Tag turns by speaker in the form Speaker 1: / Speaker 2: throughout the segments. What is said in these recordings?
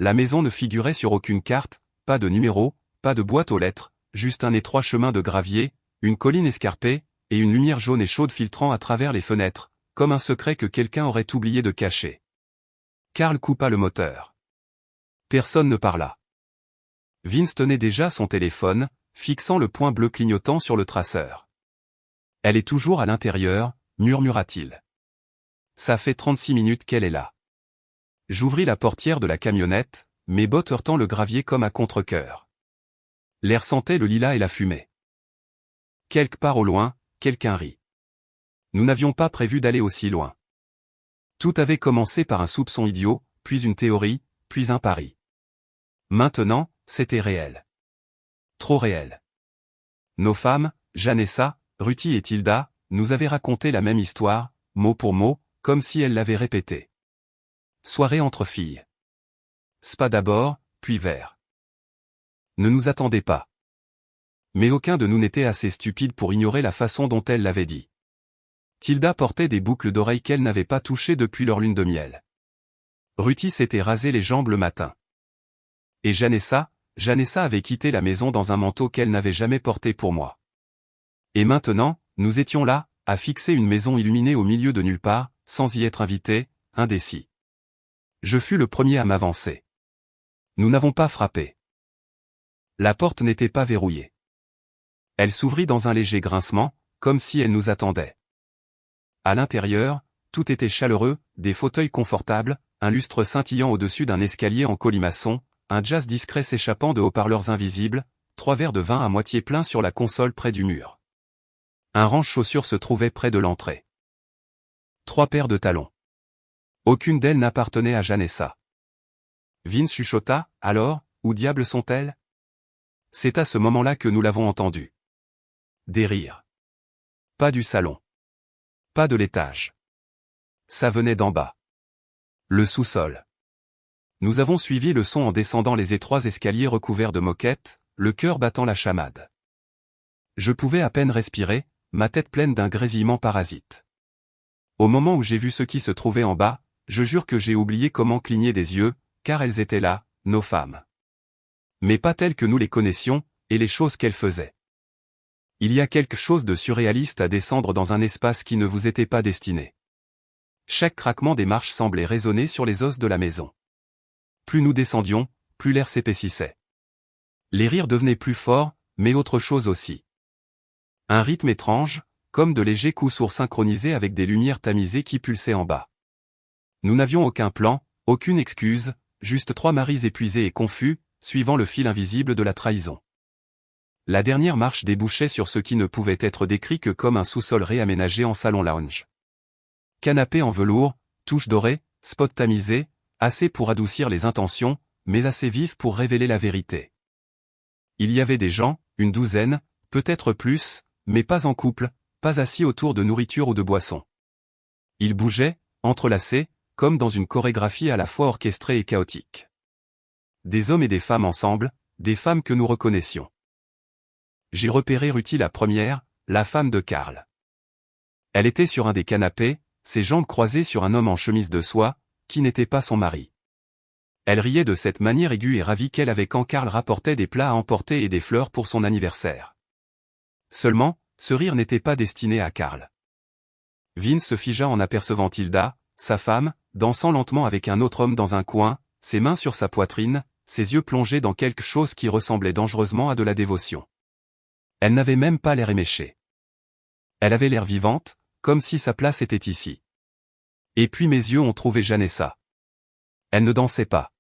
Speaker 1: La maison ne figurait sur aucune carte, pas de numéro, pas de boîte aux lettres, juste un étroit chemin de gravier, une colline escarpée, et une lumière jaune et chaude filtrant à travers les fenêtres, comme un secret que quelqu'un aurait oublié de cacher. Karl coupa le moteur. Personne ne parla. Vince tenait déjà son téléphone, fixant le point bleu clignotant sur le traceur. « Elle est toujours à l'intérieur », murmura-t-il. « Ça fait 36 minutes qu'elle est là. » J'ouvris la portière de la camionnette, mes bottes heurtant le gravier comme à contre-cœur. L'air sentait le lilas et la fumée. Quelque part au loin, quelqu'un rit. Nous n'avions pas prévu d'aller aussi loin. Tout avait commencé par un soupçon idiot, puis une théorie, puis un pari. Maintenant, c'était réel. Trop réel. Nos femmes, Janessa, Ruthie et Tilda, nous avaient raconté la même histoire, mot pour mot, comme si elles l'avaient répétée. Soirée entre filles. Spa d'abord, puis verre. Ne nous attendez pas. Mais aucun de nous n'était assez stupide pour ignorer la façon dont elle l'avait dit. Tilda portait des boucles d'oreilles qu'elle n'avait pas touchées depuis leur lune de miel. Ruthie s'était rasé les jambes le matin. Et Janessa avait quitté la maison dans un manteau qu'elle n'avait jamais porté pour moi. Et maintenant, nous étions là, à fixer une maison illuminée au milieu de nulle part, sans y être invités, indécis. Je fus le premier à m'avancer. Nous n'avons pas frappé. La porte n'était pas verrouillée. Elle s'ouvrit dans un léger grincement, comme si elle nous attendait. À l'intérieur, tout était chaleureux, des fauteuils confortables, un lustre scintillant au-dessus d'un escalier en colimaçon, un jazz discret s'échappant de haut-parleurs invisibles, 3 verres de vin à moitié pleins sur la console près du mur. Un range-chaussures se trouvait près de l'entrée. 3 paires de talons. Aucune d'elles n'appartenait à Janessa. Vince chuchota, « Alors, où diable sont-elles » C'est à ce moment-là que nous l'avons entendu. Des rires. Pas du salon. Pas de l'étage. Ça venait d'en bas. Le sous-sol. Nous avons suivi le son en descendant les étroits escaliers recouverts de moquettes, le cœur battant la chamade. Je pouvais à peine respirer, ma tête pleine d'un grésillement parasite. Au moment où j'ai vu ce qui se trouvait en bas, je jure que j'ai oublié comment cligner des yeux, car elles étaient là, nos femmes. Mais pas telles que nous les connaissions, et les choses qu'elles faisaient. Il y a quelque chose de surréaliste à descendre dans un espace qui ne vous était pas destiné. Chaque craquement des marches semblait résonner sur les os de la maison. Plus nous descendions, plus l'air s'épaississait. Les rires devenaient plus forts, mais autre chose aussi. Un rythme étrange, comme de légers coups sourds synchronisés avec des lumières tamisées qui pulsaient en bas. Nous n'avions aucun plan, aucune excuse, juste 3 maris épuisés et confus, suivant le fil invisible de la trahison. La dernière marche débouchait sur ce qui ne pouvait être décrit que comme un sous-sol réaménagé en salon lounge. Canapé en velours, touches dorées, spot tamisé, assez pour adoucir les intentions, mais assez vif pour révéler la vérité. Il y avait des gens, une douzaine, peut-être plus, mais pas en couple, pas assis autour de nourriture ou de boissons. Ils bougeaient, entrelacés, comme dans une chorégraphie à la fois orchestrée et chaotique. Des hommes et des femmes ensemble, des femmes que nous reconnaissions. J'ai repéré Ruthie la première, la femme de Karl. Elle était sur un des canapés, ses jambes croisées sur un homme en chemise de soie, qui n'était pas son mari. Elle riait de cette manière aiguë et ravie qu'elle avait quand Karl rapportait des plats à emporter et des fleurs pour son anniversaire. Seulement, ce rire n'était pas destiné à Karl. Vince se figea en apercevant Tilda, sa femme, dansant lentement avec un autre homme dans un coin, ses mains sur sa poitrine, ses yeux plongés dans quelque chose qui ressemblait dangereusement à de la dévotion. Elle n'avait même pas l'air éméchée. Elle avait l'air vivante, comme si sa place était ici. Et puis mes yeux ont trouvé Janessa. Elle ne dansait pas.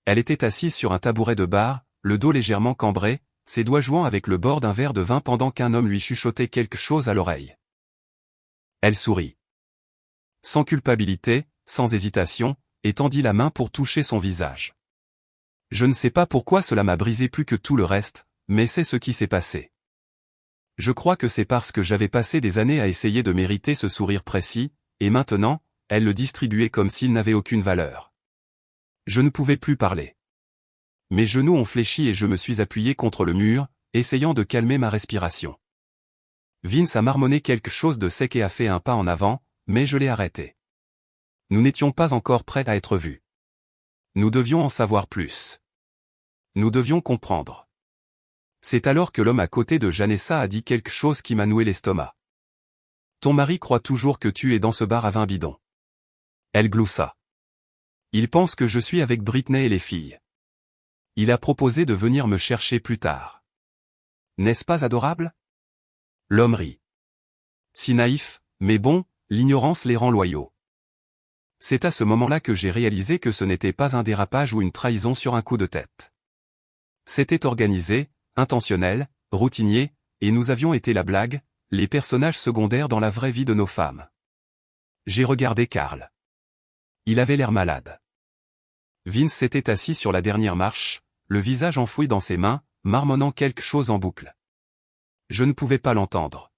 Speaker 1: Elle était assise sur un tabouret de bar, le dos légèrement cambré, ses doigts jouant avec le bord d'un verre de vin pendant qu'un homme lui chuchotait quelque chose à l'oreille. Elle sourit. Sans culpabilité, sans hésitation, et tendit la main pour toucher son visage. Je ne sais pas pourquoi cela m'a brisé plus que tout le reste, mais c'est ce qui s'est passé. Je crois que c'est parce que j'avais passé des années à essayer de mériter ce sourire précis, et maintenant, elle le distribuait comme s'il n'avait aucune valeur. Je ne pouvais plus parler. Mes genoux ont fléchi et je me suis appuyé contre le mur, essayant de calmer ma respiration. Vince a marmonné quelque chose de sec et a fait un pas en avant, mais je l'ai arrêté. Nous n'étions pas encore prêts à être vus. Nous devions en savoir plus. Nous devions comprendre. C'est alors que l'homme à côté de Janessa a dit quelque chose qui m'a noué l'estomac. Ton mari croit toujours que tu es dans ce bar à vin bidon. Elle gloussa. Il pense que je suis avec Britney et les filles. Il a proposé de venir me chercher plus tard. N'est-ce pas adorable? L'homme rit. Si naïf, mais bon, l'ignorance les rend loyaux. C'est à ce moment-là que j'ai réalisé que ce n'était pas un dérapage ou une trahison sur un coup de tête. C'était organisé, intentionnel, routinier, et nous avions été la blague, les personnages secondaires dans la vraie vie de nos femmes. J'ai regardé Karl. Il avait l'air malade. Vince s'était assis sur la dernière marche, le visage enfoui dans ses mains, marmonnant quelque chose en boucle. Je ne pouvais pas l'entendre.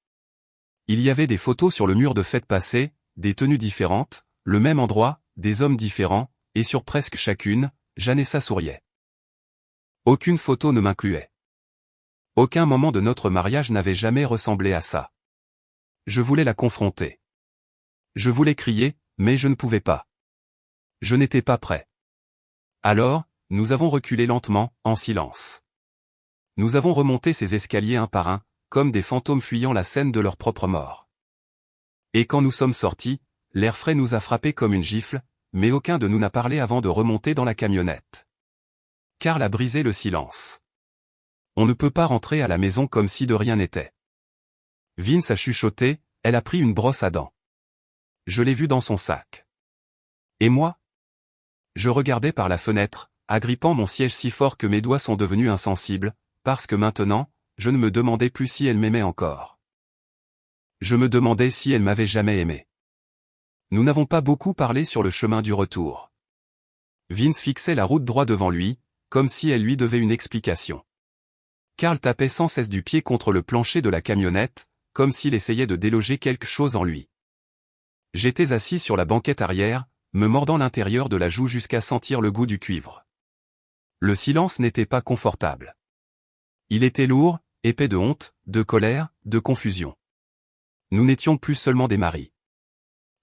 Speaker 1: Il y avait des photos sur le mur de fêtes passées, des tenues différentes, le même endroit, des hommes différents, et sur presque chacune, Janessa souriait. Aucune photo ne m'incluait. Aucun moment de notre mariage n'avait jamais ressemblé à ça. Je voulais la confronter. Je voulais crier, mais je ne pouvais pas. Je n'étais pas prêt. Alors, nous avons reculé lentement, en silence. Nous avons remonté ces escaliers un par un, comme des fantômes fuyant la scène de leur propre mort. Et quand nous sommes sortis, l'air frais nous a frappés comme une gifle, mais aucun de nous n'a parlé avant de remonter dans la camionnette. Karl a brisé le silence. On ne peut pas rentrer à la maison comme si de rien n'était. Vince a chuchoté, elle a pris une brosse à dents. Je l'ai vue dans son sac. Et moi? Je regardais par la fenêtre, agrippant mon siège si fort que mes doigts sont devenus insensibles, parce que maintenant, je ne me demandais plus si elle m'aimait encore. Je me demandais si elle m'avait jamais aimé. Nous n'avons pas beaucoup parlé sur le chemin du retour. Vince fixait la route droit devant lui, comme si elle lui devait une explication. Karl tapait sans cesse du pied contre le plancher de la camionnette, comme s'il essayait de déloger quelque chose en lui. J'étais assis sur la banquette arrière, me mordant l'intérieur de la joue jusqu'à sentir le goût du cuivre. Le silence n'était pas confortable. Il était lourd, épais de honte, de colère, de confusion. Nous n'étions plus seulement des maris.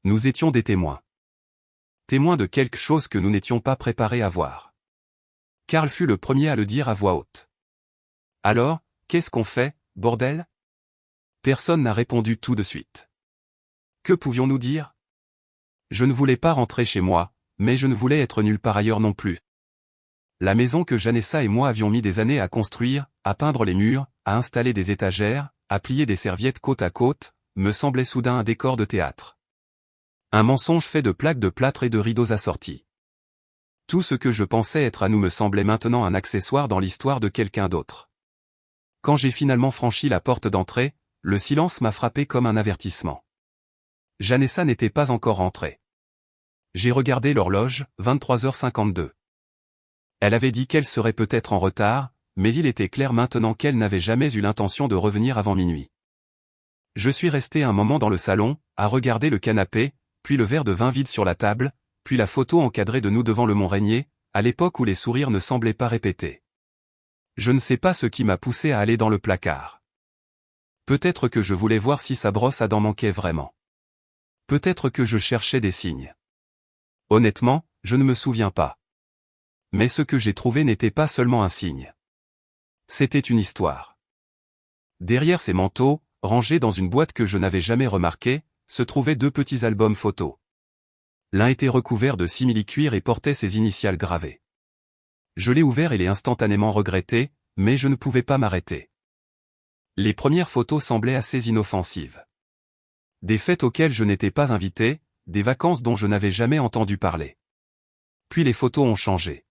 Speaker 1: Nous étions des témoins. Témoins de quelque chose que nous n'étions pas préparés à voir. Karl fut le premier à le dire à voix haute. Alors, qu'est-ce qu'on fait, bordel? Personne n'a répondu tout de suite. Que pouvions-nous dire? Je ne voulais pas rentrer chez moi, mais je ne voulais être nulle part ailleurs non plus. La maison que Janessa et moi avions mis des années à construire, à peindre les murs, à installer des étagères, à plier des serviettes côte à côte, me semblait soudain un décor de théâtre. Un mensonge fait de plaques de plâtre et de rideaux assortis. Tout ce que je pensais être à nous me semblait maintenant un accessoire dans l'histoire de quelqu'un d'autre. Quand j'ai finalement franchi la porte d'entrée, le silence m'a frappé comme un avertissement. Janessa n'était pas encore rentrée. J'ai regardé l'horloge, 23h52. Elle avait dit qu'elle serait peut-être en retard, mais il était clair maintenant qu'elle n'avait jamais eu l'intention de revenir avant minuit. Je suis resté un moment dans le salon, à regarder le canapé, puis le verre de vin vide sur la table, puis la photo encadrée de nous devant le Mont Rainier, à l'époque où les sourires ne semblaient pas répétés. Je ne sais pas ce qui m'a poussé à aller dans le placard. Peut-être que je voulais voir si sa brosse à dents manquait vraiment. Peut-être que je cherchais des signes. Honnêtement, je ne me souviens pas. Mais ce que j'ai trouvé n'était pas seulement un signe. C'était une histoire. Derrière ces manteaux, rangés dans une boîte que je n'avais jamais remarquée, se trouvaient deux petits albums photos. L'un était recouvert de simili-cuir et portait ses initiales gravées. Je l'ai ouvert et l'ai instantanément regretté, mais je ne pouvais pas m'arrêter. Les premières photos semblaient assez inoffensives. Des fêtes auxquelles je n'étais pas invité, des vacances dont je n'avais jamais entendu parler. Puis les photos ont changé.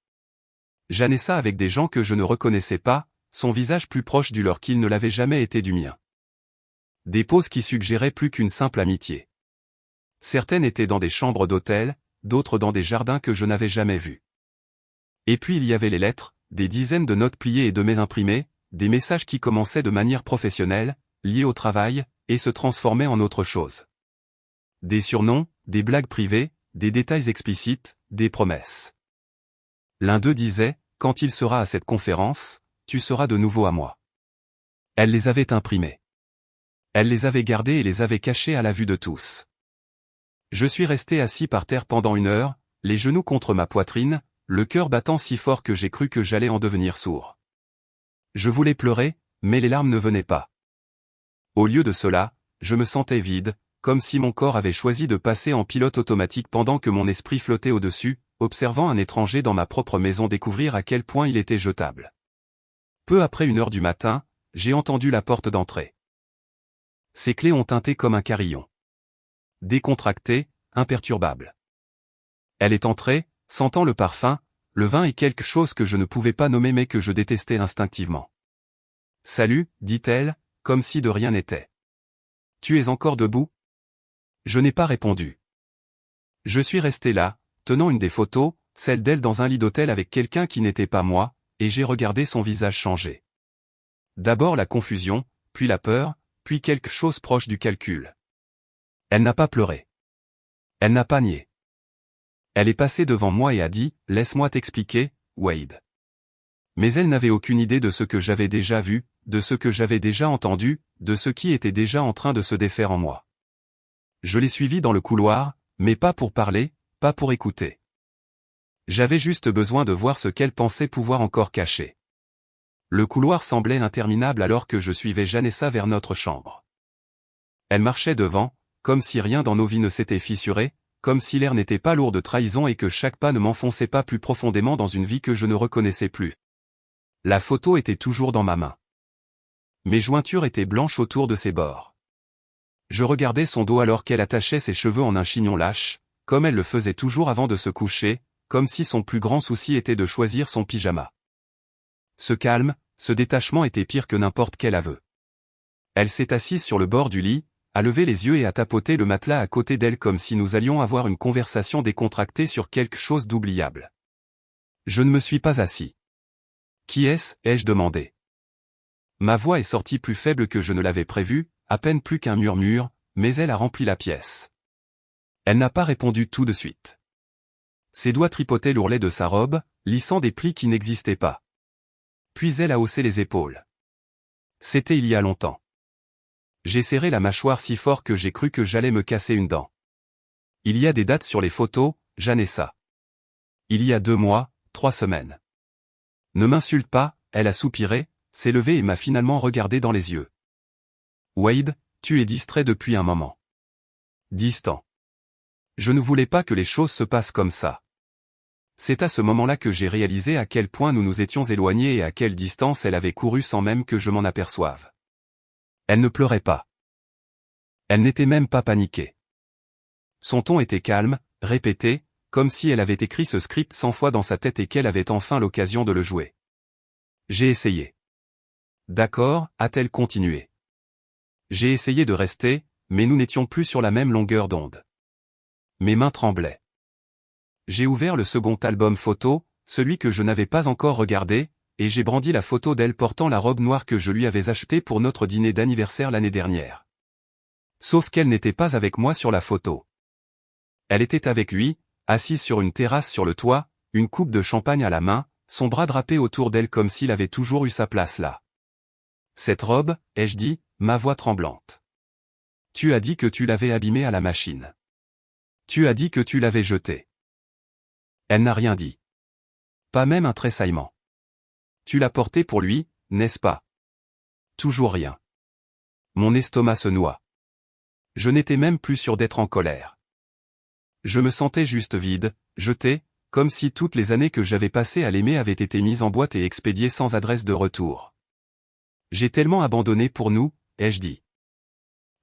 Speaker 1: Janessa avec des gens que je ne reconnaissais pas, son visage plus proche du leur qu'il ne l'avait jamais été du mien. Des poses qui suggéraient plus qu'une simple amitié. Certaines étaient dans des chambres d'hôtel, d'autres dans des jardins que je n'avais jamais vus. Et puis il y avait les lettres, des dizaines de notes pliées et de mets imprimés, des messages qui commençaient de manière professionnelle, liés au travail, et se transformaient en autre chose. Des surnoms, des blagues privées, des détails explicites, des promesses. L'un d'eux disait, quand il sera à cette conférence, tu seras de nouveau à moi. Elle les avait imprimés. Elle les avait gardés et les avait cachés à la vue de tous. Je suis resté assis par terre pendant 1 heure, les genoux contre ma poitrine, le cœur battant si fort que j'ai cru que j'allais en devenir sourd. Je voulais pleurer, mais les larmes ne venaient pas. Au lieu de cela, je me sentais vide, comme si mon corps avait choisi de passer en pilote automatique pendant que mon esprit flottait au-dessus, observant un étranger dans ma propre maison découvrir à quel point il était jetable. Peu après 1h du matin, j'ai entendu la porte d'entrée. Ses clés ont tinté comme un carillon. Décontractée, imperturbable. Elle est entrée, sentant le parfum, le vin et quelque chose que je ne pouvais pas nommer mais que je détestais instinctivement. « Salut », dit-elle, comme si de rien n'était. « Tu es encore debout ?» Je n'ai pas répondu. Je suis resté là, tenant une des photos, celle d'elle dans un lit d'hôtel avec quelqu'un qui n'était pas moi, et j'ai regardé son visage changer. D'abord la confusion, puis la peur, puis quelque chose proche du calcul. Elle n'a pas pleuré. Elle n'a pas nié. Elle est passée devant moi et a dit « Laisse-moi t'expliquer, Wade ». Mais elle n'avait aucune idée de ce que j'avais déjà vu, de ce que j'avais déjà entendu, de ce qui était déjà en train de se défaire en moi. Je l'ai suivie dans le couloir, mais pas pour parler, pas pour écouter. J'avais juste besoin de voir ce qu'elle pensait pouvoir encore cacher. Le couloir semblait interminable alors que je suivais Janessa vers notre chambre. Elle marchait devant, comme si rien dans nos vies ne s'était fissuré, comme si l'air n'était pas lourd de trahison et que chaque pas ne m'enfonçait pas plus profondément dans une vie que je ne reconnaissais plus. La photo était toujours dans ma main. Mes jointures étaient blanches autour de ses bords. Je regardais son dos alors qu'elle attachait ses cheveux en un chignon lâche, comme elle le faisait toujours avant de se coucher, comme si son plus grand souci était de choisir son pyjama. Ce calme, ce détachement était pire que n'importe quel aveu. Elle s'est assise sur le bord du lit, a levé les yeux et a tapoté le matelas à côté d'elle comme si nous allions avoir une conversation décontractée sur quelque chose d'oubliable. Je ne me suis pas assis. « Qui est-ce » ai-je demandé. Ma voix est sortie plus faible que je ne l'avais prévu, à peine plus qu'un murmure, mais elle a rempli la pièce. Elle n'a pas répondu tout de suite. Ses doigts tripotaient l'ourlet de sa robe, lissant des plis qui n'existaient pas. Puis elle a haussé les épaules. C'était il y a longtemps. J'ai serré la mâchoire si fort que j'ai cru que j'allais me casser une dent. Il y a des dates sur les photos, Janessa. Il y a 2 mois, 3 semaines. Ne m'insulte pas, elle a soupiré, s'est levée et m'a finalement regardé dans les yeux. Wade, tu es distrait depuis un moment. Distant. Je ne voulais pas que les choses se passent comme ça. C'est à ce moment-là que j'ai réalisé à quel point nous nous étions éloignés et à quelle distance elle avait couru sans même que je m'en aperçoive. Elle ne pleurait pas. Elle n'était même pas paniquée. Son ton était calme, répété, comme si elle avait écrit ce script 100 fois dans sa tête et qu'elle avait enfin l'occasion de le jouer. J'ai essayé. D'accord, a-t-elle continué. J'ai essayé de rester, mais nous n'étions plus sur la même longueur d'onde. Mes mains tremblaient. J'ai ouvert le second album photo, celui que je n'avais pas encore regardé, et j'ai brandi la photo d'elle portant la robe noire que je lui avais achetée pour notre dîner d'anniversaire l'année dernière. Sauf qu'elle n'était pas avec moi sur la photo. Elle était avec lui, assise sur une terrasse sur le toit, une coupe de champagne à la main, son bras drapé autour d'elle comme s'il avait toujours eu sa place là. Cette robe, ai-je dit, ma voix tremblante. Tu as dit que tu l'avais abîmée à la machine. Tu as dit que tu l'avais jetée. Elle n'a rien dit. Pas même un tressaillement. Tu l'as portée pour lui, n'est-ce pas? Toujours rien. Mon estomac se noie. Je n'étais même plus sûr d'être en colère. Je me sentais juste vide, jeté, comme si toutes les années que j'avais passées à l'aimer avaient été mises en boîte et expédiées sans adresse de retour. J'ai tellement abandonné pour nous, ai-je dit.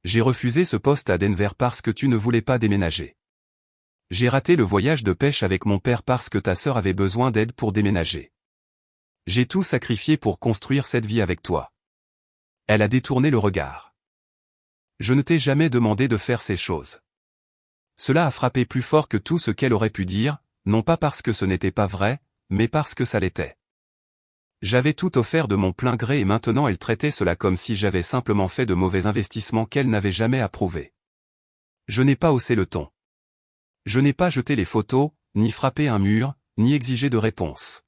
Speaker 1: J'ai refusé ce poste à Denver parce que tu ne voulais pas déménager. J'ai raté le voyage de pêche avec mon père parce que ta sœur avait besoin d'aide pour déménager. J'ai tout sacrifié pour construire cette vie avec toi. Elle a détourné le regard. Je ne t'ai jamais demandé de faire ces choses. Cela a frappé plus fort que tout ce qu'elle aurait pu dire, non pas parce que ce n'était pas vrai, mais parce que ça l'était. J'avais tout offert de mon plein gré et maintenant elle traitait cela comme si j'avais simplement fait de mauvais investissements qu'elle n'avait jamais approuvés. Je n'ai pas haussé le ton. Je n'ai pas jeté les photos, ni frappé un mur, ni exigé de réponse.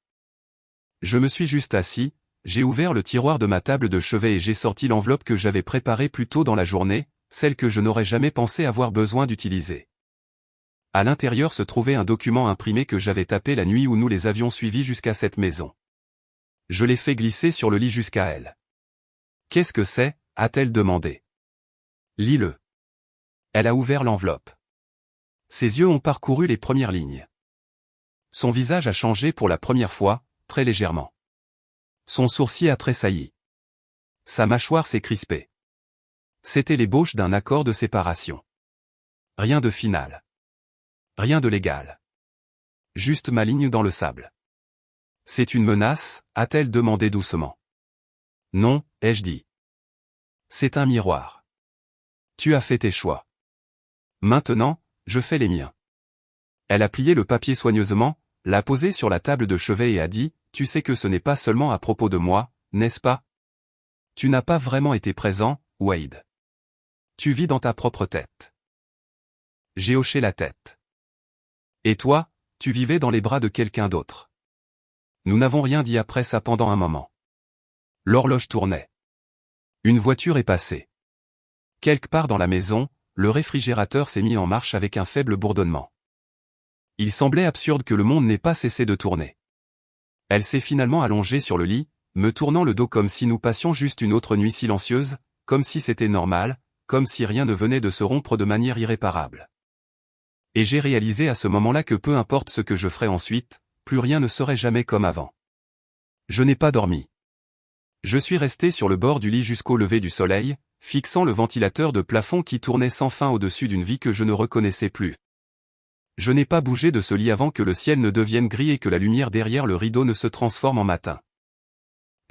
Speaker 1: Je me suis juste assis, j'ai ouvert le tiroir de ma table de chevet et j'ai sorti l'enveloppe que j'avais préparée plus tôt dans la journée, celle que je n'aurais jamais pensé avoir besoin d'utiliser. À l'intérieur se trouvait un document imprimé que j'avais tapé la nuit où nous les avions suivis jusqu'à cette maison. Je l'ai fait glisser sur le lit jusqu'à elle. « Qu'est-ce que c'est » a-t-elle demandé. « Lis-le. » Elle a ouvert l'enveloppe. Ses yeux ont parcouru les premières lignes. Son visage a changé pour la première fois, très légèrement. Son sourcil a tressailli. Sa mâchoire s'est crispée. C'était l'ébauche d'un accord de séparation. Rien de final. Rien de légal. Juste ma ligne dans le sable. « C'est une menace » a-t-elle demandé doucement. « Non » ai-je dit. « C'est un miroir. Tu as fait tes choix. Maintenant, je fais les miens. » Elle a plié le papier soigneusement, l'a posé sur la table de chevet et a dit « Tu sais que ce n'est pas seulement à propos de moi, n'est-ce pas? Tu n'as pas vraiment été présent, Wade. Tu vis dans ta propre tête. » J'ai hoché la tête. « Et toi, tu vivais dans les bras de quelqu'un d'autre. » Nous n'avons rien dit après ça pendant un moment. L'horloge tournait. Une voiture est passée. Quelque part dans la maison, le réfrigérateur s'est mis en marche avec un faible bourdonnement. Il semblait absurde que le monde n'ait pas cessé de tourner. Elle s'est finalement allongée sur le lit, me tournant le dos comme si nous passions juste une autre nuit silencieuse, comme si c'était normal, comme si rien ne venait de se rompre de manière irréparable. Et j'ai réalisé à ce moment-là que peu importe ce que je ferais ensuite, plus rien ne serait jamais comme avant. Je n'ai pas dormi. Je suis resté sur le bord du lit jusqu'au lever du soleil, fixant le ventilateur de plafond qui tournait sans fin au-dessus d'une vie que je ne reconnaissais plus. Je n'ai pas bougé de ce lit avant que le ciel ne devienne gris et que la lumière derrière le rideau ne se transforme en matin.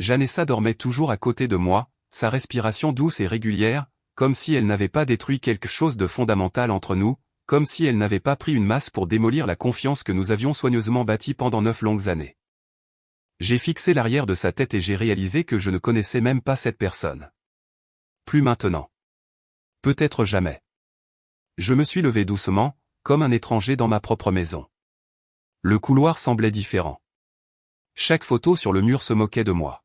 Speaker 1: Janessa dormait toujours à côté de moi, sa respiration douce et régulière, comme si elle n'avait pas détruit quelque chose de fondamental entre nous, comme si elle n'avait pas pris une masse pour démolir la confiance que nous avions soigneusement bâtie pendant 9 longues années. J'ai fixé l'arrière de sa tête et j'ai réalisé que je ne connaissais même pas cette personne. Plus maintenant. Peut-être jamais. Je me suis levé doucement, comme un étranger dans ma propre maison. Le couloir semblait différent. Chaque photo sur le mur se moquait de moi.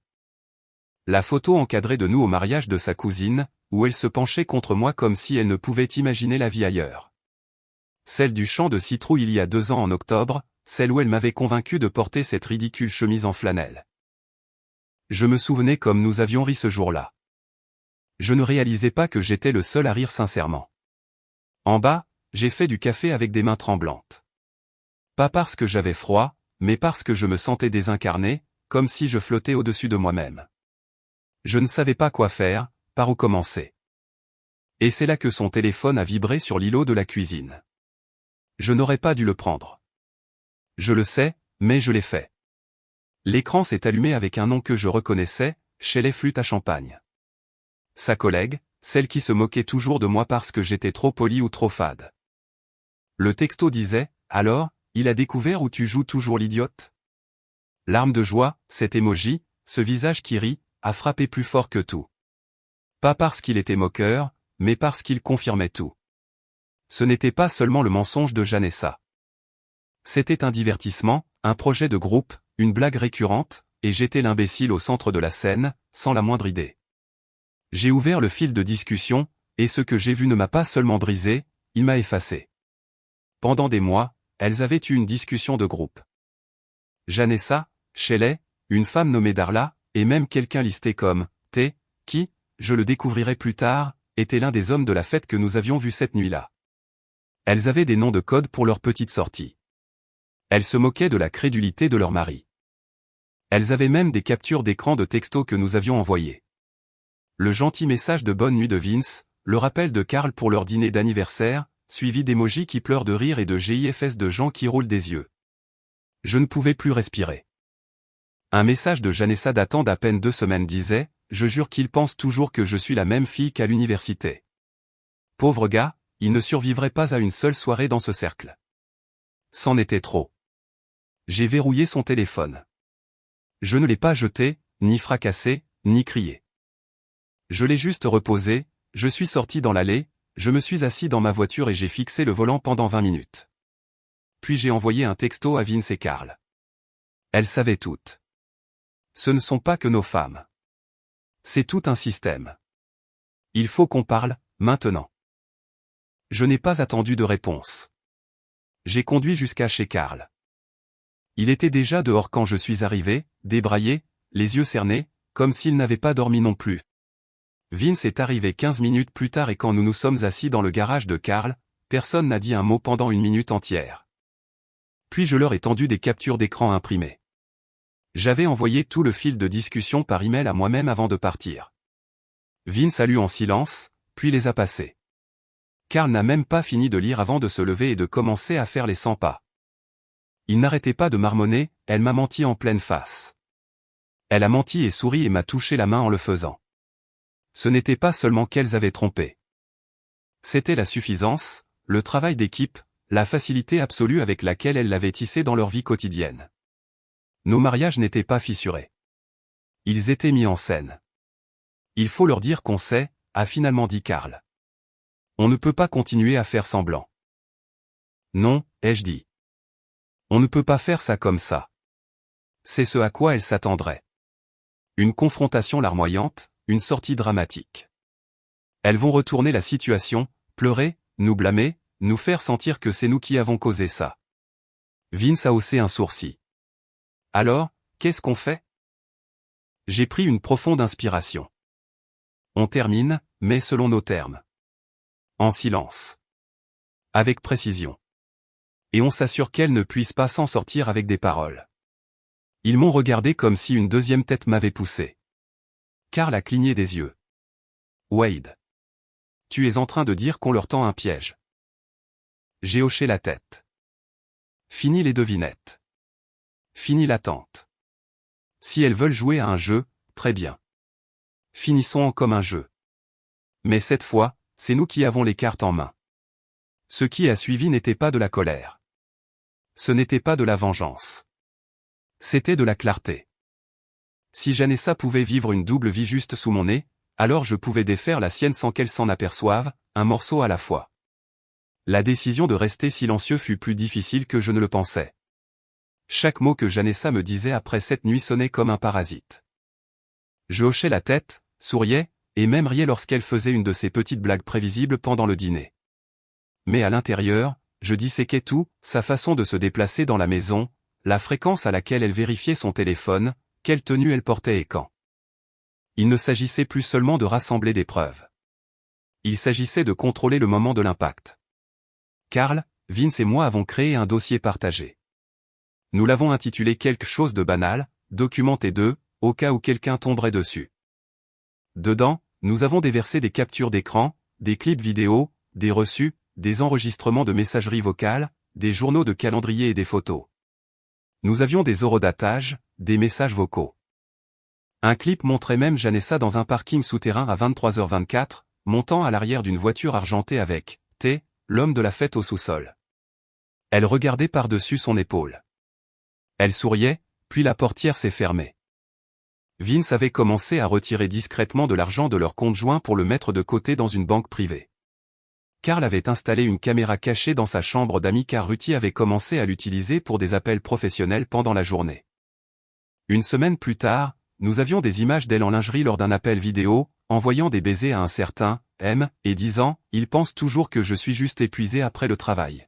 Speaker 1: La photo encadrée de nous au mariage de sa cousine, où elle se penchait contre moi comme si elle ne pouvait imaginer la vie ailleurs. Celle du champ de citrouille il y a 2 ans en octobre, celle où elle m'avait convaincu de porter cette ridicule chemise en flanelle. Je me souvenais comme nous avions ri ce jour-là. Je ne réalisais pas que j'étais le seul à rire sincèrement. En bas, j'ai fait du café avec des mains tremblantes. Pas parce que j'avais froid, mais parce que je me sentais désincarné, comme si je flottais au-dessus de moi-même. Je ne savais pas quoi faire, par où commencer. Et c'est là que son téléphone a vibré sur l'îlot de la cuisine. Je n'aurais pas dû le prendre. Je le sais, mais je l'ai fait. L'écran s'est allumé avec un nom que je reconnaissais, Shelley Flûte à Champagne. Sa collègue, celle qui se moquait toujours de moi parce que j'étais trop poli ou trop fade. Le texto disait, « Alors, il a découvert où tu joues toujours l'idiote ?» Larme de joie, cet emoji, ce visage qui rit, a frappé plus fort que tout. Pas parce qu'il était moqueur, mais parce qu'il confirmait tout. Ce n'était pas seulement le mensonge de Janessa. C'était un divertissement, un projet de groupe, une blague récurrente, et j'étais l'imbécile au centre de la scène, sans la moindre idée. J'ai ouvert le fil de discussion, et ce que j'ai vu ne m'a pas seulement brisé, il m'a effacé. Pendant des mois, elles avaient eu une discussion de groupe. Janessa, Shelley, une femme nommée Darla, et même quelqu'un listé comme T, qui, je le découvrirai plus tard, était l'un des hommes de la fête que nous avions vu cette nuit-là. Elles avaient des noms de code pour leurs petites sorties. Elles se moquaient de la crédulité de leur mari. Elles avaient même des captures d'écran de textos que nous avions envoyés. Le gentil message de bonne nuit de Vince, le rappel de Carl pour leur dîner d'anniversaire, suivi d'émojis qui pleurent de rire et de GIFs de gens qui roulent des yeux. Je ne pouvais plus respirer. Un message de Janessa datant d'à peine 2 semaines disait « Je jure qu'il pense toujours que je suis la même fille qu'à l'université. Pauvre gars, il ne survivrait pas à une seule soirée dans ce cercle. » C'en était trop. J'ai verrouillé son téléphone. Je ne l'ai pas jeté, ni fracassé, ni crié. Je l'ai juste reposé, je suis sorti dans l'allée, je me suis assis dans ma voiture et j'ai fixé le volant pendant 20 minutes. Puis j'ai envoyé un texto à Vince et Carl. Elles savaient toutes. Ce ne sont pas que nos femmes. C'est tout un système. Il faut qu'on parle, maintenant. Je n'ai pas attendu de réponse. J'ai conduit jusqu'à chez Karl. Il était déjà dehors quand je suis arrivé, débraillé, les yeux cernés, comme s'il n'avait pas dormi non plus. Vince est arrivé 15 minutes plus tard et quand nous nous sommes assis dans le garage de Karl, personne n'a dit un mot pendant une minute entière. Puis je leur ai tendu des captures d'écran imprimées. J'avais envoyé tout le fil de discussion par email à moi-même avant de partir. Vince a lu en silence, puis les a passés. Karl n'a même pas fini de lire avant de se lever et de commencer à faire les 100 pas. Il n'arrêtait pas de marmonner, elle m'a menti en pleine face. Elle a menti et souri et m'a touché la main en le faisant. Ce n'était pas seulement qu'elles avaient trompé. C'était la suffisance, le travail d'équipe, la facilité absolue avec laquelle elles l'avaient tissé dans leur vie quotidienne. Nos mariages n'étaient pas fissurés. Ils étaient mis en scène. Il faut leur dire qu'on sait, a finalement dit Karl. On ne peut pas continuer à faire semblant. Non, ai-je dit. On ne peut pas faire ça comme ça. C'est ce à quoi elle s'attendrait. Une confrontation larmoyante, une sortie dramatique. Elles vont retourner la situation, pleurer, nous blâmer, nous faire sentir que c'est nous qui avons causé ça. Vince a haussé un sourcil. Alors, qu'est-ce qu'on fait? J'ai pris une profonde inspiration. On termine, mais selon nos termes. En silence. Avec précision. Et on s'assure qu'elles ne puissent pas s'en sortir avec des paroles. Ils m'ont regardé comme si une deuxième tête m'avait poussé. Karl a cligné des yeux. Wade. Tu es en train de dire qu'on leur tend un piège. J'ai hoché la tête. Fini les devinettes. Fini l'attente. Si elles veulent jouer à un jeu, très bien. Finissons comme un jeu. Mais cette fois, c'est nous qui avons les cartes en main. Ce qui a suivi n'était pas de la colère. Ce n'était pas de la vengeance. C'était de la clarté. Si Janessa pouvait vivre une double vie juste sous mon nez, alors je pouvais défaire la sienne sans qu'elle s'en aperçoive, un morceau à la fois. La décision de rester silencieux fut plus difficile que je ne le pensais. Chaque mot que Janessa me disait après cette nuit sonnait comme un parasite. Je hochais la tête, souriais, et même riais lorsqu'elle faisait une de ces petites blagues prévisibles pendant le dîner. Mais à l'intérieur, je disséquais tout, sa façon de se déplacer dans la maison, la fréquence à laquelle elle vérifiait son téléphone, quelle tenue elle portait et quand. Il ne s'agissait plus seulement de rassembler des preuves. Il s'agissait de contrôler le moment de l'impact. Karl, Vince et moi avons créé un dossier partagé. Nous l'avons intitulé quelque chose de banal, documenté au cas où quelqu'un tomberait dessus. Dedans, nous avons déversé des captures d'écran, des clips vidéo, des reçus, des enregistrements de messagerie vocale, des journaux de calendrier et des photos. Nous avions des horodatages, des messages vocaux. Un clip montrait même Janessa dans un parking souterrain à 23h24, montant à l'arrière d'une voiture argentée avec T, l'homme de la fête au sous-sol. Elle regardait par-dessus son épaule. Elle souriait, puis la portière s'est fermée. Vince avait commencé à retirer discrètement de l'argent de leur compte joint pour le mettre de côté dans une banque privée. Karl avait installé une caméra cachée dans sa chambre d'amis car Ruthie avait commencé à l'utiliser pour des appels professionnels pendant la journée. Une semaine plus tard, nous avions des images d'elle en lingerie lors d'un appel vidéo, envoyant des baisers à un certain M, et disant « Il pense toujours que je suis juste épuisé après le travail. »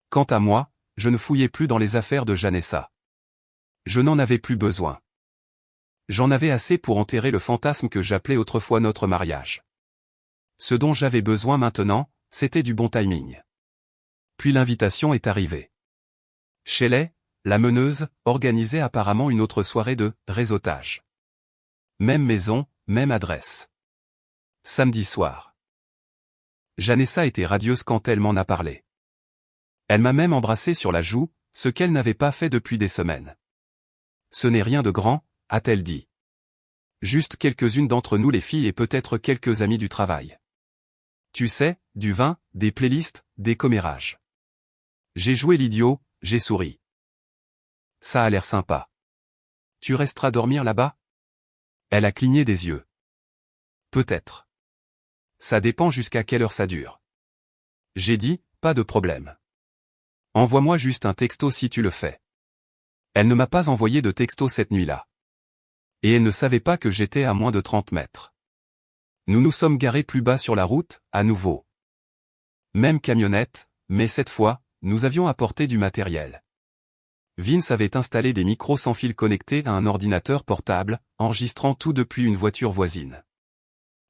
Speaker 1: Quant à moi, je ne fouillais plus dans les affaires de Janessa. Je n'en avais plus besoin. J'en avais assez pour enterrer le fantasme que j'appelais autrefois notre mariage. Ce dont j'avais besoin maintenant, c'était du bon timing. Puis l'invitation est arrivée. Shelley, la meneuse, organisait apparemment une autre soirée de réseautage. Même maison, même adresse. Samedi soir. Janessa était radieuse quand elle m'en a parlé. Elle m'a même embrassé sur la joue, ce qu'elle n'avait pas fait depuis des semaines. Ce n'est rien de grand, a-t-elle dit. Juste quelques-unes d'entre nous les filles et peut-être quelques amis du travail. Tu sais, du vin, des playlists, des commérages. J'ai joué l'idiot, j'ai souri. Ça a l'air sympa. Tu resteras dormir là-bas? Elle a cligné des yeux. Peut-être. Ça dépend jusqu'à quelle heure ça dure. J'ai dit, pas de problème. Envoie-moi juste un texto si tu le fais. Elle ne m'a pas envoyé de texto cette nuit-là. Et elle ne savait pas que j'étais à moins de 30 mètres. Nous nous sommes garés plus bas sur la route, à nouveau. Même camionnette, mais cette fois, nous avions apporté du matériel. Vince avait installé des micros sans fil connectés à un ordinateur portable, enregistrant tout depuis une voiture voisine.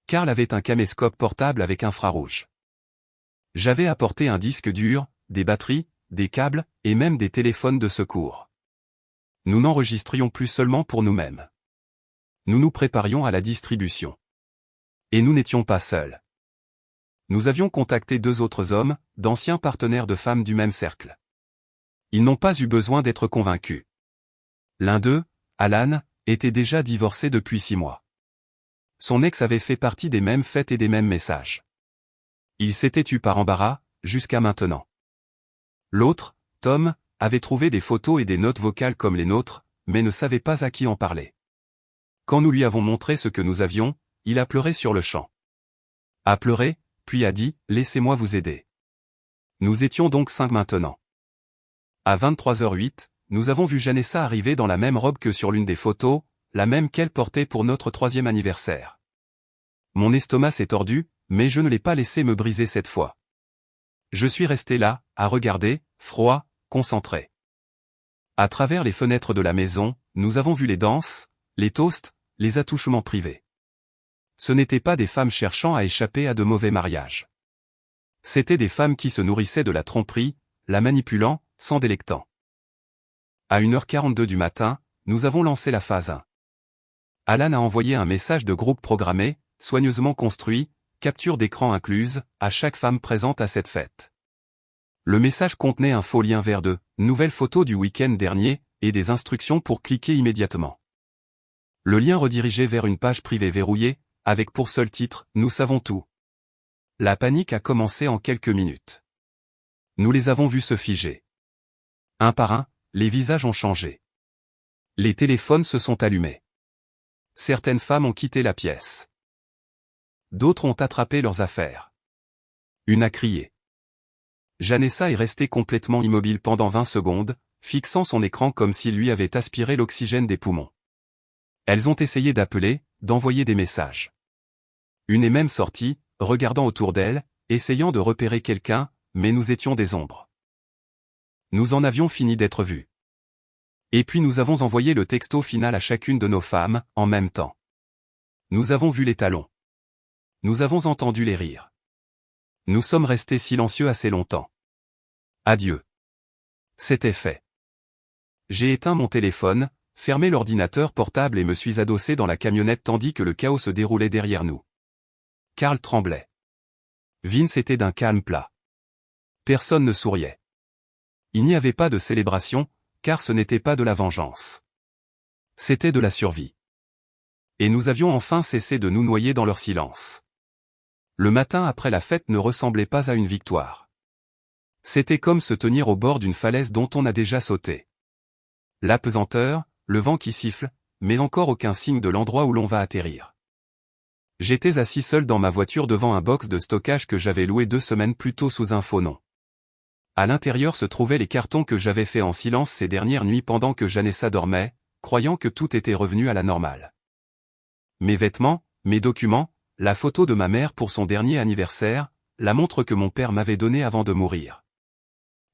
Speaker 1: Carl avait un caméscope portable avec infrarouge. J'avais apporté un disque dur, des batteries, des câbles, et même des téléphones de secours. Nous n'enregistrions plus seulement pour nous-mêmes. Nous nous préparions à la distribution. Et nous n'étions pas seuls. Nous avions contacté 2 autres hommes, d'anciens partenaires de femmes du même cercle. Ils n'ont pas eu besoin d'être convaincus. L'un d'eux, Alan, était déjà divorcé depuis 6 mois. Son ex avait fait partie des mêmes fêtes et des mêmes messages. Il s'était tu par embarras, jusqu'à maintenant. L'autre, Tom, avait trouvé des photos et des notes vocales comme les nôtres, mais ne savait pas à qui en parler. Quand nous lui avons montré ce que nous avions, il a pleuré sur le champ. A pleuré, puis a dit « Laissez-moi vous aider ». Nous étions donc 5 maintenant. À 23h08, nous avons vu Janessa arriver dans la même robe que sur l'une des photos, la même qu'elle portait pour notre 3e anniversaire. Mon estomac s'est tordu, mais je ne l'ai pas laissé me briser cette fois. Je suis resté là, à regarder, froid, concentré. À travers les fenêtres de la maison, nous avons vu les danses, les toasts, les attouchements privés. Ce n'étaient pas des femmes cherchant à échapper à de mauvais mariages. C'étaient des femmes qui se nourrissaient de la tromperie, la manipulant, s'en délectant. À 1h42 du matin, nous avons lancé la phase 1. Alan a envoyé un message de groupe programmé, soigneusement construit, capture d'écran incluse, à chaque femme présente à cette fête. Le message contenait un faux lien vers de nouvelles photos du week-end dernier, et des instructions pour cliquer immédiatement. Le lien redirigeait vers une page privée verrouillée, avec pour seul titre « Nous savons tout ». La panique a commencé en quelques minutes. Nous les avons vus se figer. Un par un, les visages ont changé. Les téléphones se sont allumés. Certaines femmes ont quitté la pièce. D'autres ont attrapé leurs affaires. Une a crié. Janessa est restée complètement immobile pendant 20 secondes, fixant son écran comme s'il lui avait aspiré l'oxygène des poumons. Elles ont essayé d'appeler, d'envoyer des messages. Une est même sortie, regardant autour d'elle, essayant de repérer quelqu'un, mais nous étions des ombres. Nous en avions fini d'être vus. Et puis nous avons envoyé le texto final à chacune de nos femmes, en même temps. Nous avons vu les talons. Nous avons entendu les rires. Nous sommes restés silencieux assez longtemps. Adieu. C'était fait. J'ai éteint mon téléphone, fermé l'ordinateur portable et me suis adossé dans la camionnette tandis que le chaos se déroulait derrière nous. Carl tremblait. Vince était d'un calme plat. Personne ne souriait. Il n'y avait pas de célébration, car ce n'était pas de la vengeance. C'était de la survie. Et nous avions enfin cessé de nous noyer dans leur silence. Le matin après la fête ne ressemblait pas à une victoire. C'était comme se tenir au bord d'une falaise dont on a déjà sauté. L'apesanteur, le vent qui siffle, mais encore aucun signe de l'endroit où l'on va atterrir. J'étais assis seul dans ma voiture devant un box de stockage que j'avais loué 2 semaines plus tôt sous un faux nom. À l'intérieur se trouvaient les cartons que j'avais faits en silence ces dernières nuits pendant que Janessa dormait, croyant que tout était revenu à la normale. Mes vêtements, mes documents, la photo de ma mère pour son dernier anniversaire, la montre que mon père m'avait donnée avant de mourir.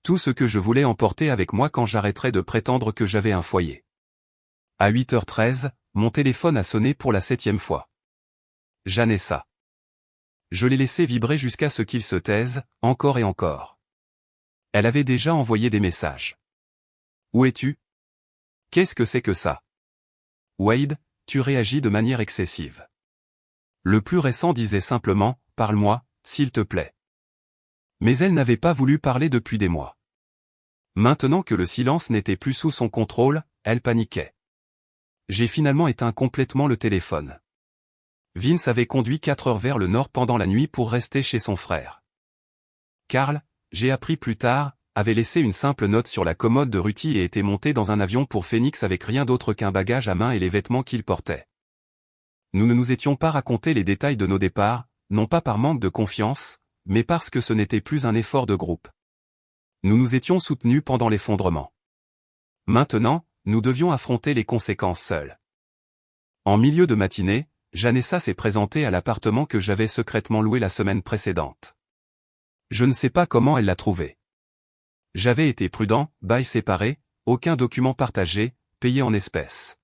Speaker 1: Tout ce que je voulais emporter avec moi quand j'arrêterais de prétendre que j'avais un foyer. À 8h13, mon téléphone a sonné pour la 7e fois. Janessa. Je l'ai laissé vibrer jusqu'à ce qu'il se taise, encore et encore. Elle avait déjà envoyé des messages. Où es-tu? Qu'est-ce que c'est que ça? Wade, tu réagis de manière excessive. Le plus récent disait simplement, parle-moi, s'il te plaît. Mais elle n'avait pas voulu parler depuis des mois. Maintenant que le silence n'était plus sous son contrôle, elle paniquait. J'ai finalement éteint complètement le téléphone. Vince avait conduit 4 heures vers le nord pendant la nuit pour rester chez son frère. Carl, j'ai appris plus tard, avait laissé une simple note sur la commode de Ruthie et était monté dans un avion pour Phoenix avec rien d'autre qu'un bagage à main et les vêtements qu'il portait. Nous ne nous étions pas raconté les détails de nos départs, non pas par manque de confiance, mais parce que ce n'était plus un effort de groupe. Nous nous étions soutenus pendant l'effondrement. Maintenant, nous devions affronter les conséquences seuls. En milieu de matinée, Janessa s'est présentée à l'appartement que j'avais secrètement loué la semaine précédente. Je ne sais pas comment elle l'a trouvé. J'avais été prudent, bail séparé, aucun document partagé, payé en espèces.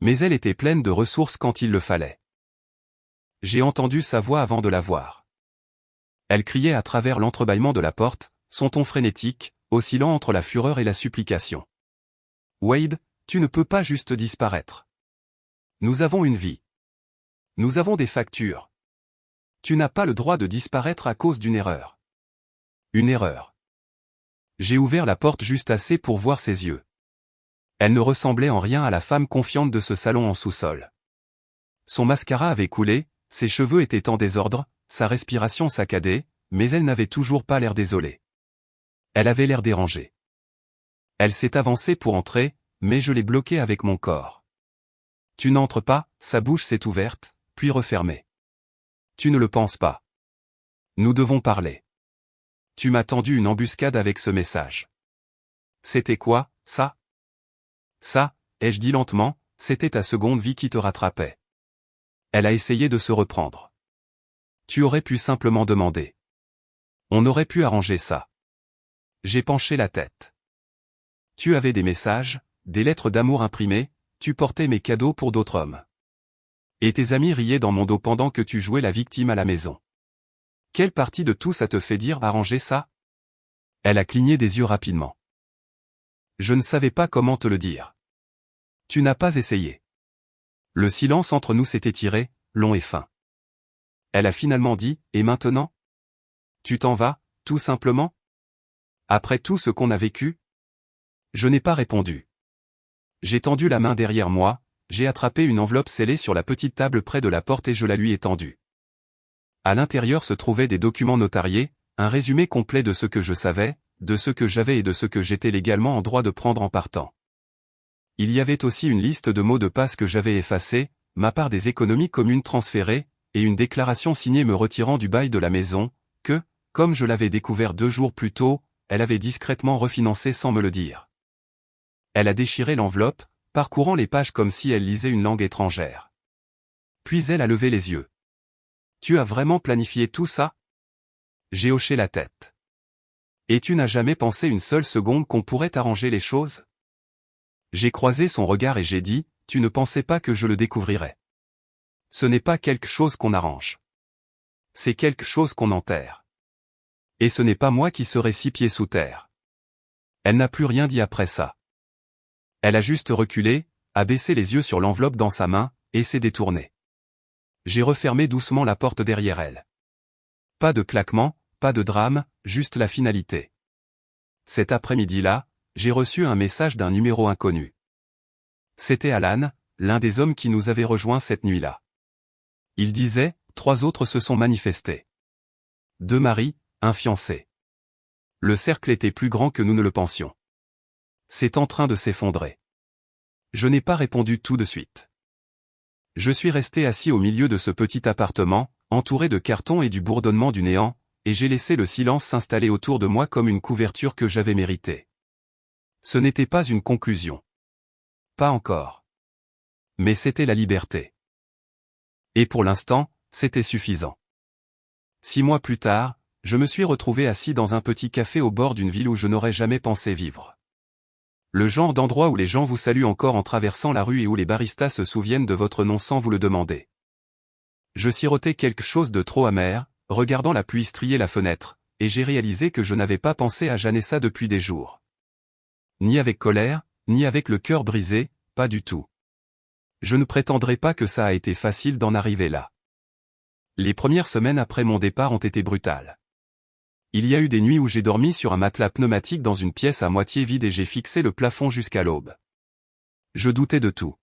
Speaker 1: Mais elle était pleine de ressources quand il le fallait. J'ai entendu sa voix avant de la voir. Elle criait à travers l'entrebâillement de la porte, son ton frénétique, oscillant entre la fureur et la supplication. Wade, tu ne peux pas juste disparaître. Nous avons une vie. Nous avons des factures. Tu n'as pas le droit de disparaître à cause d'une erreur. Une erreur. J'ai ouvert la porte juste assez pour voir ses yeux. Elle ne ressemblait en rien à la femme confiante de ce salon en sous-sol. Son mascara avait coulé, ses cheveux étaient en désordre, sa respiration saccadée, mais elle n'avait toujours pas l'air désolée. Elle avait l'air dérangée. Elle s'est avancée pour entrer, mais je l'ai bloquée avec mon corps. Tu n'entres pas, sa bouche s'est ouverte, puis refermée. Tu ne le penses pas. Nous devons parler. Tu m'as tendu une embuscade avec ce message. C'était quoi, ça? Ça, ai-je dit lentement, c'était ta seconde vie qui te rattrapait. Elle a essayé de se reprendre. Tu aurais pu simplement demander. On aurait pu arranger ça. J'ai penché la tête. Tu avais des messages, des lettres d'amour imprimées, tu portais mes cadeaux pour d'autres hommes. Et tes amis riaient dans mon dos pendant que tu jouais la victime à la maison. Quelle partie de tout ça te fait dire arranger ça? Elle a cligné des yeux rapidement. Je ne savais pas comment te le dire. Tu n'as pas essayé. Le silence entre nous s'est étiré, long et fin. Elle a finalement dit, et maintenant? Tu t'en vas, tout simplement? Après tout ce qu'on a vécu? Je n'ai pas répondu. J'ai tendu la main derrière moi, j'ai attrapé une enveloppe scellée sur la petite table près de la porte et je la lui ai tendue. À l'intérieur se trouvaient des documents notariés, un résumé complet de ce que je savais, de ce que j'avais et de ce que j'étais légalement en droit de prendre en partant. Il y avait aussi une liste de mots de passe que j'avais effacés, ma part des économies communes transférées, et une déclaration signée me retirant du bail de la maison, que, comme je l'avais découvert 2 jours plus tôt, elle avait discrètement refinancé sans me le dire. Elle a déchiré l'enveloppe, parcourant les pages comme si elle lisait une langue étrangère. Puis elle a levé les yeux. Tu as vraiment planifié tout ça? J'ai hoché la tête. Et tu n'as jamais pensé une seule seconde qu'on pourrait arranger les choses? J'ai croisé son regard et j'ai dit, tu ne pensais pas que je le découvrirais. Ce n'est pas quelque chose qu'on arrange. C'est quelque chose qu'on enterre. Et ce n'est pas moi qui serai 6 pieds sous terre. Elle n'a plus rien dit après ça. Elle a juste reculé, a baissé les yeux sur l'enveloppe dans sa main, et s'est détournée. J'ai refermé doucement la porte derrière elle. Pas de claquement, pas de drame, juste la finalité. Cet après-midi-là, j'ai reçu un message d'un numéro inconnu. C'était Alan, l'un des hommes qui nous avait rejoints cette nuit-là. Il disait, 3 autres se sont manifestés. 2 maris, un fiancé. Le cercle était plus grand que nous ne le pensions. C'est en train de s'effondrer. Je n'ai pas répondu tout de suite. Je suis resté assis au milieu de ce petit appartement, entouré de cartons et du bourdonnement du néant, et j'ai laissé le silence s'installer autour de moi comme une couverture que j'avais méritée. Ce n'était pas une conclusion. Pas encore. Mais c'était la liberté. Et pour l'instant, c'était suffisant. 6 mois plus tard, je me suis retrouvé assis dans un petit café au bord d'une ville où je n'aurais jamais pensé vivre. Le genre d'endroit où les gens vous saluent encore en traversant la rue et où les baristas se souviennent de votre nom sans vous le demander. Je sirotais quelque chose de trop amer, regardant la pluie strier la fenêtre, et j'ai réalisé que je n'avais pas pensé à Janessa depuis des jours. Ni avec colère, ni avec le cœur brisé, pas du tout. Je ne prétendrai pas que ça a été facile d'en arriver là. Les premières semaines après mon départ ont été brutales. Il y a eu des nuits où j'ai dormi sur un matelas pneumatique dans une pièce à moitié vide et j'ai fixé le plafond jusqu'à l'aube. Je doutais de tout.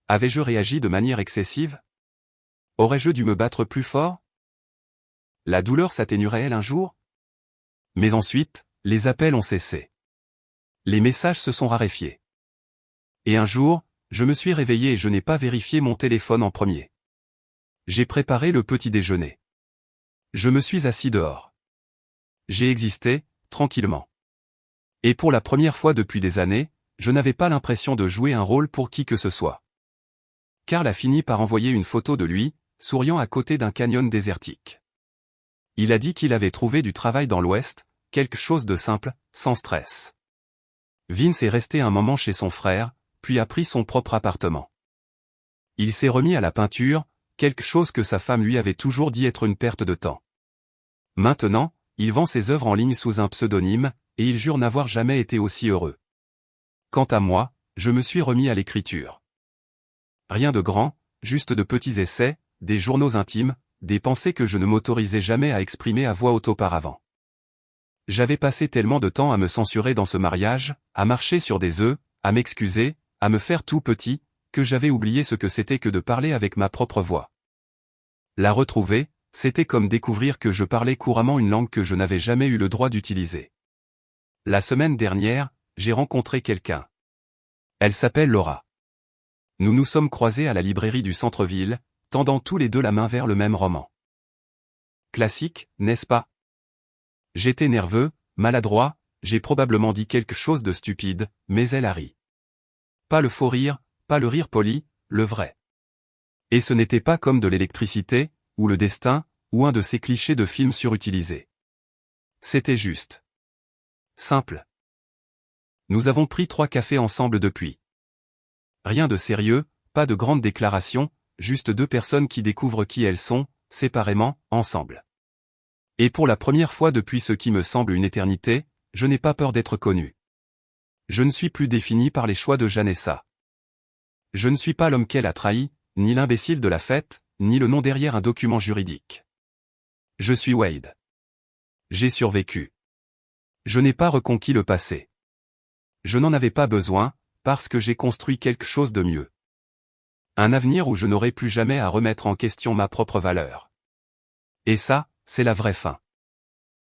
Speaker 1: Avais-je réagi de manière excessive? Aurais-je dû me battre plus fort? La douleur s'atténuerait-elle un jour? Mais ensuite, les appels ont cessé. Les messages se sont raréfiés. Et un jour, je me suis réveillé et je n'ai pas vérifié mon téléphone en premier. J'ai préparé le petit déjeuner. Je me suis assis dehors. J'ai existé, tranquillement. Et pour la première fois depuis des années, je n'avais pas l'impression de jouer un rôle pour qui que ce soit. Karl a fini par envoyer une photo de lui, souriant à côté d'un canyon désertique. Il a dit qu'il avait trouvé du travail dans l'Ouest, quelque chose de simple, sans stress. Vince est resté un moment chez son frère, puis a pris son propre appartement. Il s'est remis à la peinture, quelque chose que sa femme lui avait toujours dit être une perte de temps. Maintenant, il vend ses œuvres en ligne sous un pseudonyme, et il jure n'avoir jamais été aussi heureux. Quant à moi, je me suis remis à l'écriture. Rien de grand, juste de petits essais, des journaux intimes, des pensées que je ne m'autorisais jamais à exprimer à voix haute auparavant. J'avais passé tellement de temps à me censurer dans ce mariage, à marcher sur des œufs, à m'excuser, à me faire tout petit, que j'avais oublié ce que c'était que de parler avec ma propre voix. La retrouver, c'était comme découvrir que je parlais couramment une langue que je n'avais jamais eu le droit d'utiliser. La semaine dernière, j'ai rencontré quelqu'un. Elle s'appelle Laura. Nous nous sommes croisés à la librairie du centre-ville, tendant tous les deux la main vers le même roman. Classique, n'est-ce pas? J'étais nerveux, maladroit, j'ai probablement dit quelque chose de stupide, mais elle a ri. Pas le faux rire, pas le rire poli, le vrai. Et ce n'était pas comme de l'électricité, ou le destin, ou un de ces clichés de films surutilisés. C'était juste. Simple. Nous avons pris 3 cafés ensemble depuis. Rien de sérieux, pas de grandes déclarations, juste 2 personnes qui découvrent qui elles sont, séparément, ensemble. Et pour la première fois depuis ce qui me semble une éternité, je n'ai pas peur d'être connu. Je ne suis plus défini par les choix de Janessa. Je ne suis pas l'homme qu'elle a trahi, ni l'imbécile de la fête, ni le nom derrière un document juridique. Je suis Wade. J'ai survécu. Je n'ai pas reconquis le passé. Je n'en avais pas besoin, parce que j'ai construit quelque chose de mieux. Un avenir où je n'aurai plus jamais à remettre en question ma propre valeur. Et ça, c'est la vraie fin.